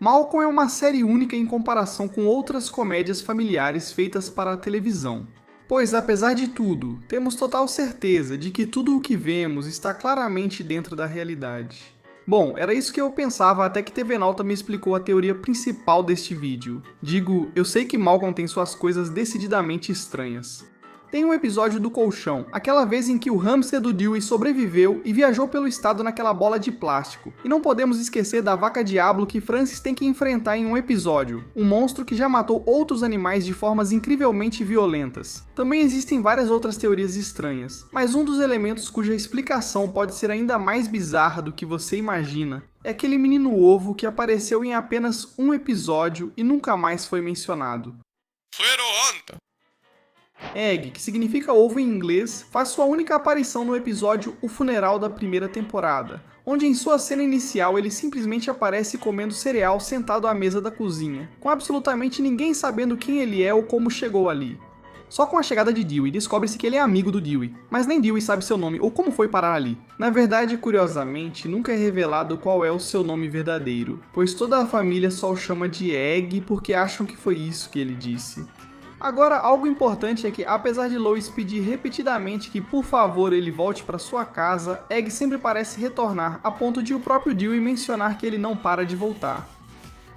Malcolm é uma série única em comparação com outras comédias familiares feitas para a televisão. Pois, apesar de tudo, temos total certeza de que tudo o que vemos está claramente dentro da realidade. Bom, era isso que eu pensava até que TV Nauta me explicou a teoria principal deste vídeo. Digo, eu sei que Malcolm tem suas coisas decididamente estranhas. Tem um episódio do colchão, aquela vez em que o hamster do Dewey sobreviveu e viajou pelo estado naquela bola de plástico. E não podemos esquecer da vaca diablo que Francis tem que enfrentar em um episódio, um monstro que já matou outros animais de formas incrivelmente violentas. Também existem várias outras teorias estranhas, mas um dos elementos cuja explicação pode ser ainda mais bizarra do que você imagina é aquele menino ovo que apareceu em apenas um episódio e nunca mais foi mencionado. Egg, que significa ovo em inglês, faz sua única aparição no episódio O Funeral da primeira temporada, onde em sua cena inicial ele simplesmente aparece comendo cereal sentado à mesa da cozinha, com absolutamente ninguém sabendo quem ele é ou como chegou ali. Só com a chegada de Dewey descobre-se que ele é amigo do Dewey, mas nem Dewey sabe seu nome ou como foi parar ali. Na verdade, curiosamente, nunca é revelado qual é o seu nome verdadeiro, pois toda a família só o chama de Egg porque acham que foi isso que ele disse. Agora, algo importante é que, apesar de Lois pedir repetidamente que por favor ele volte para sua casa, Egg sempre parece retornar, a ponto de o próprio Dewey mencionar que ele não para de voltar.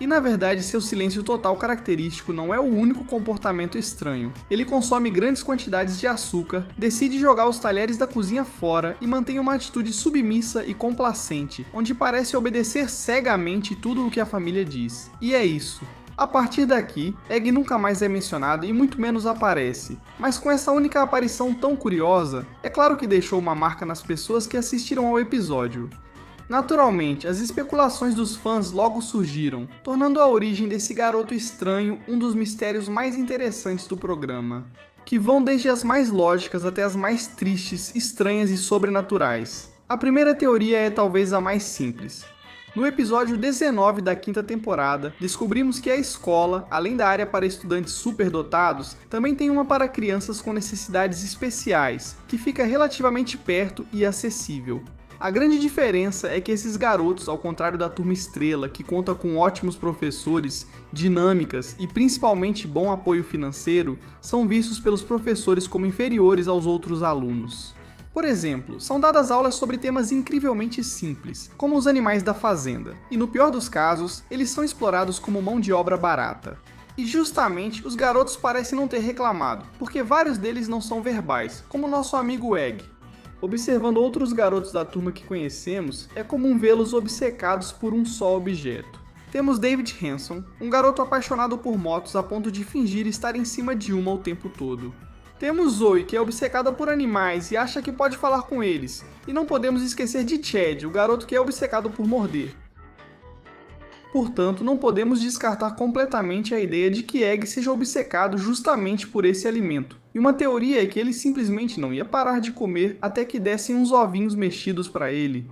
E na verdade, seu silêncio total característico não é o único comportamento estranho. Ele consome grandes quantidades de açúcar, decide jogar os talheres da cozinha fora e mantém uma atitude submissa e complacente, onde parece obedecer cegamente tudo o que a família diz. E é isso. A partir daqui, Egg nunca mais é mencionado e muito menos aparece, mas com essa única aparição tão curiosa, é claro que deixou uma marca nas pessoas que assistiram ao episódio. Naturalmente, as especulações dos fãs logo surgiram, tornando a origem desse garoto estranho um dos mistérios mais interessantes do programa, que vão desde as mais lógicas até as mais tristes, estranhas e sobrenaturais. A primeira teoria é talvez a mais simples. No episódio 19 da quinta temporada, descobrimos que a escola, além da área para estudantes superdotados, também tem uma para crianças com necessidades especiais, que fica relativamente perto e acessível. A grande diferença é que esses garotos, ao contrário da turma estrela, que conta com ótimos professores, dinâmicas e principalmente bom apoio financeiro, são vistos pelos professores como inferiores aos outros alunos. Por exemplo, são dadas aulas sobre temas incrivelmente simples, como os animais da fazenda, e no pior dos casos, eles são explorados como mão de obra barata. E justamente os garotos parecem não ter reclamado, porque vários deles não são verbais, como nosso amigo Egg. Observando outros garotos da turma que conhecemos, é comum vê-los obcecados por um só objeto. Temos David Hanson, um garoto apaixonado por motos a ponto de fingir estar em cima de uma o tempo todo. Temos Zoe, que é obcecada por animais e acha que pode falar com eles. E não podemos esquecer de Chad, o garoto que é obcecado por morder. Portanto, não podemos descartar completamente a ideia de que Egg seja obcecado justamente por esse alimento. E uma teoria é que ele simplesmente não ia parar de comer até que dessem uns ovinhos mexidos para ele.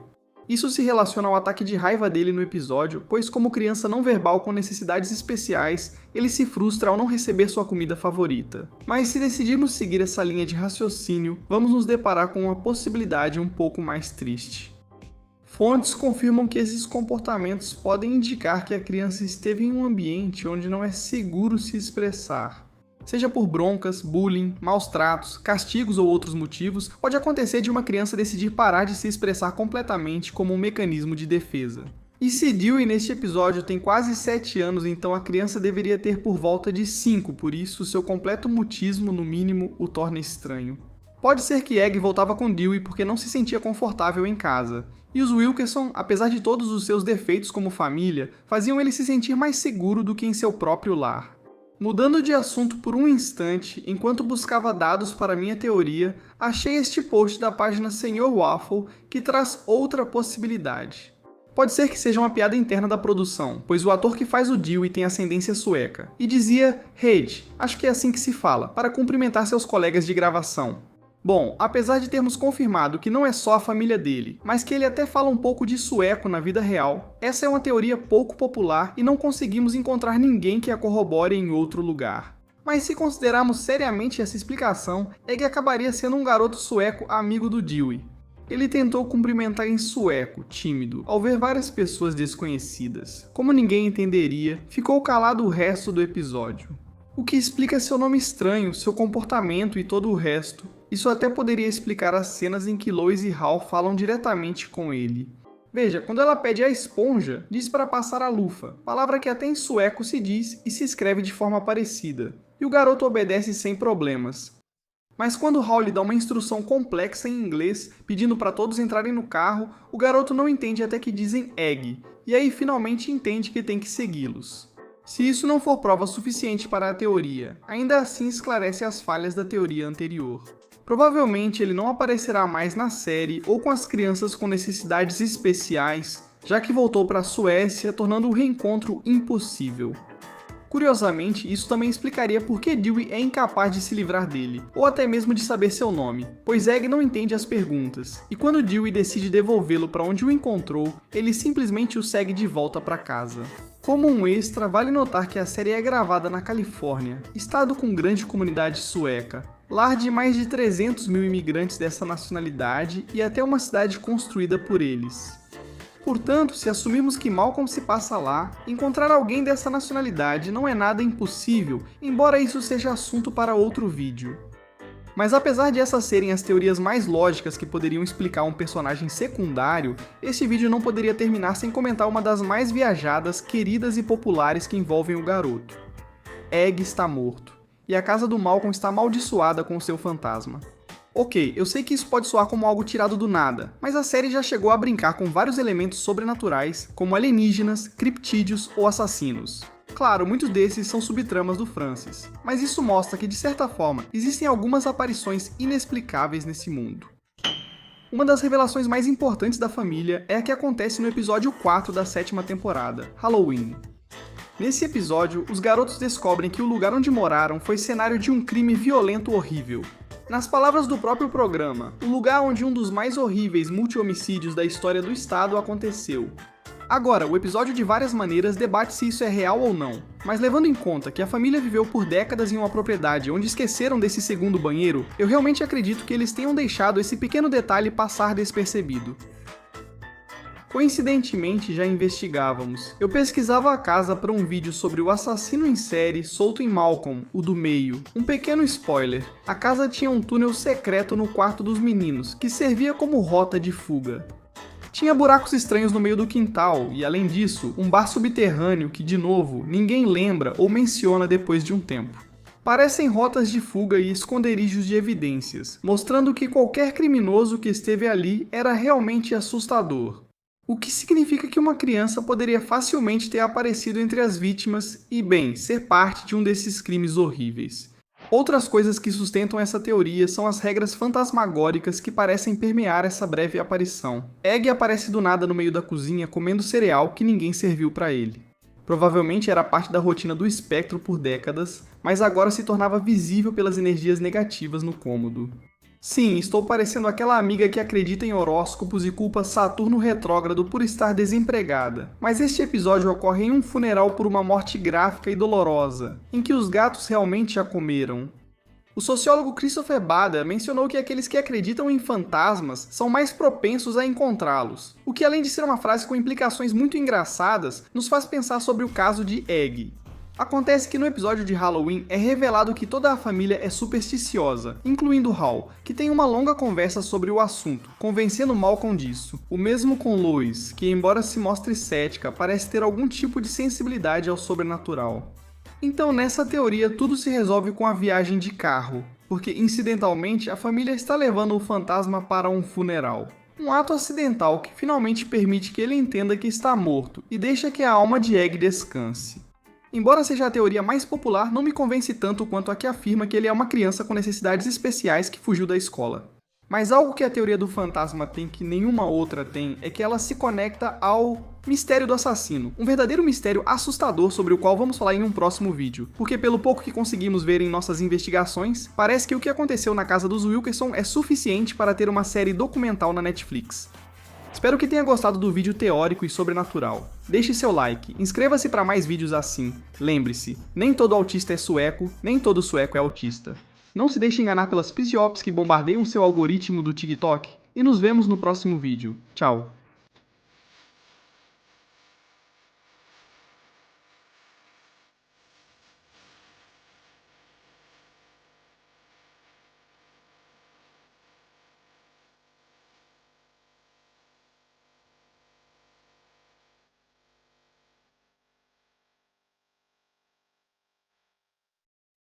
Isso se relaciona ao ataque de raiva dele no episódio, pois como criança não verbal com necessidades especiais, ele se frustra ao não receber sua comida favorita. Mas se decidirmos seguir essa linha de raciocínio, vamos nos deparar com uma possibilidade um pouco mais triste. Fontes confirmam que esses comportamentos podem indicar que a criança esteve em um ambiente onde não é seguro se expressar. Seja por broncas, bullying, maus tratos, castigos ou outros motivos, pode acontecer de uma criança decidir parar de se expressar completamente como um mecanismo de defesa. E se Dewey neste episódio tem quase 7 anos, então a criança deveria ter por volta de 5, por isso seu completo mutismo, no mínimo, o torna estranho. Pode ser que Egg voltava com Dewey porque não se sentia confortável em casa. E os Wilkerson, apesar de todos os seus defeitos como família, faziam ele se sentir mais seguro do que em seu próprio lar. Mudando de assunto por um instante, enquanto buscava dados para minha teoria, achei este post da página Sr. Waffle que traz outra possibilidade. Pode ser que seja uma piada interna da produção, pois o ator que faz o Dewey tem ascendência sueca, e dizia Hed, acho que é assim que se fala, para cumprimentar seus colegas de gravação. Bom, apesar de termos confirmado que não é só a família dele, mas que ele até fala um pouco de sueco na vida real, essa é uma teoria pouco popular e não conseguimos encontrar ninguém que a corrobore em outro lugar. Mas se considerarmos seriamente essa explicação, Egg acabaria sendo um garoto sueco amigo do Dewey. Ele tentou cumprimentar em sueco, tímido, ao ver várias pessoas desconhecidas. Como ninguém entenderia, ficou calado o resto do episódio. O que explica seu nome estranho, seu comportamento e todo o resto. Isso até poderia explicar as cenas em que Lois e Hal falam diretamente com ele. Veja, quando ela pede a esponja, diz para passar a lufa, palavra que até em sueco se diz e se escreve de forma parecida. E o garoto obedece sem problemas. Mas quando Hal lhe dá uma instrução complexa em inglês, pedindo para todos entrarem no carro, o garoto não entende até que dizem egg, e aí finalmente entende que tem que segui-los. Se isso não for prova suficiente para a teoria, ainda assim esclarece as falhas da teoria anterior. Provavelmente ele não aparecerá mais na série ou com as crianças com necessidades especiais, já que voltou para a Suécia, tornando o reencontro impossível. Curiosamente, isso também explicaria por que Dewey é incapaz de se livrar dele, ou até mesmo de saber seu nome, pois Egg não entende as perguntas, e quando Dewey decide devolvê-lo para onde o encontrou, ele simplesmente o segue de volta para casa. Como um extra, vale notar que a série é gravada na Califórnia, estado com grande comunidade sueca, lar de mais de 300 mil imigrantes dessa nacionalidade e até uma cidade construída por eles. Portanto, se assumirmos que Malcolm se passa lá, encontrar alguém dessa nacionalidade não é nada impossível, embora isso seja assunto para outro vídeo. Mas apesar de essas serem as teorias mais lógicas que poderiam explicar um personagem secundário, este vídeo não poderia terminar sem comentar uma das mais viajadas, queridas e populares que envolvem o garoto. Egg está morto, e a casa do Malcolm está amaldiçoada com seu fantasma. Ok, eu sei que isso pode soar como algo tirado do nada, mas a série já chegou a brincar com vários elementos sobrenaturais, como alienígenas, criptídeos ou assassinos. Claro, muitos desses são subtramas do Francis, mas isso mostra que, de certa forma, existem algumas aparições inexplicáveis nesse mundo. Uma das revelações mais importantes da família é a que acontece no episódio 4 da 7ª temporada, Halloween. Nesse episódio, os garotos descobrem que o lugar onde moraram foi cenário de um crime violento horrível. Nas palavras do próprio programa, o lugar onde um dos mais horríveis multi-homicídios da história do estado aconteceu. Agora, o episódio de várias maneiras debate se isso é real ou não, mas levando em conta que a família viveu por décadas em uma propriedade onde esqueceram desse segundo banheiro, eu realmente acredito que eles tenham deixado esse pequeno detalhe passar despercebido. Coincidentemente, já investigávamos. Eu pesquisava a casa para um vídeo sobre o assassino em série solto em Malcolm, o do meio. Um pequeno spoiler, a casa tinha um túnel secreto no quarto dos meninos, que servia como rota de fuga. Tinha buracos estranhos no meio do quintal, e além disso, um bar subterrâneo que, de novo, ninguém lembra ou menciona depois de um tempo. Parecem rotas de fuga e esconderijos de evidências, mostrando que qualquer criminoso que esteve ali era realmente assustador. O que significa que uma criança poderia facilmente ter aparecido entre as vítimas e, bem, ser parte de um desses crimes horríveis. Outras coisas que sustentam essa teoria são as regras fantasmagóricas que parecem permear essa breve aparição. Egg aparece do nada no meio da cozinha comendo cereal que ninguém serviu para ele. Provavelmente era parte da rotina do espectro por décadas, mas agora se tornava visível pelas energias negativas no cômodo. Sim, estou parecendo aquela amiga que acredita em horóscopos e culpa Saturno retrógrado por estar desempregada. Mas este episódio ocorre em um funeral por uma morte gráfica e dolorosa, em que os gatos realmente a comeram. O sociólogo Christopher Bada mencionou que aqueles que acreditam em fantasmas são mais propensos a encontrá-los, o que, além de ser uma frase com implicações muito engraçadas, nos faz pensar sobre o caso de Egg. Acontece que no episódio de Halloween é revelado que toda a família é supersticiosa, incluindo Hal, que tem uma longa conversa sobre o assunto, convencendo Malcolm disso. O mesmo com Lois, que embora se mostre cética, parece ter algum tipo de sensibilidade ao sobrenatural. Então nessa teoria tudo se resolve com a viagem de carro, porque incidentalmente a família está levando o fantasma para um funeral. Um ato acidental que finalmente permite que ele entenda que está morto e deixa que a alma de Egg descanse. Embora seja a teoria mais popular, não me convence tanto quanto a que afirma que ele é uma criança com necessidades especiais que fugiu da escola. Mas algo que a teoria do fantasma tem que nenhuma outra tem é que ela se conecta ao mistério do assassino, um verdadeiro mistério assustador sobre o qual vamos falar em um próximo vídeo, porque pelo pouco que conseguimos ver em nossas investigações, parece que o que aconteceu na casa dos Wilkerson é suficiente para ter uma série documental na Netflix. Espero que tenha gostado do vídeo teórico e sobrenatural. Deixe seu like, inscreva-se para mais vídeos assim. Lembre-se, nem todo autista é sueco, nem todo sueco é autista. Não se deixe enganar pelas psiops que bombardeiam seu algoritmo do TikTok. e nos vemos no próximo vídeo. Tchau!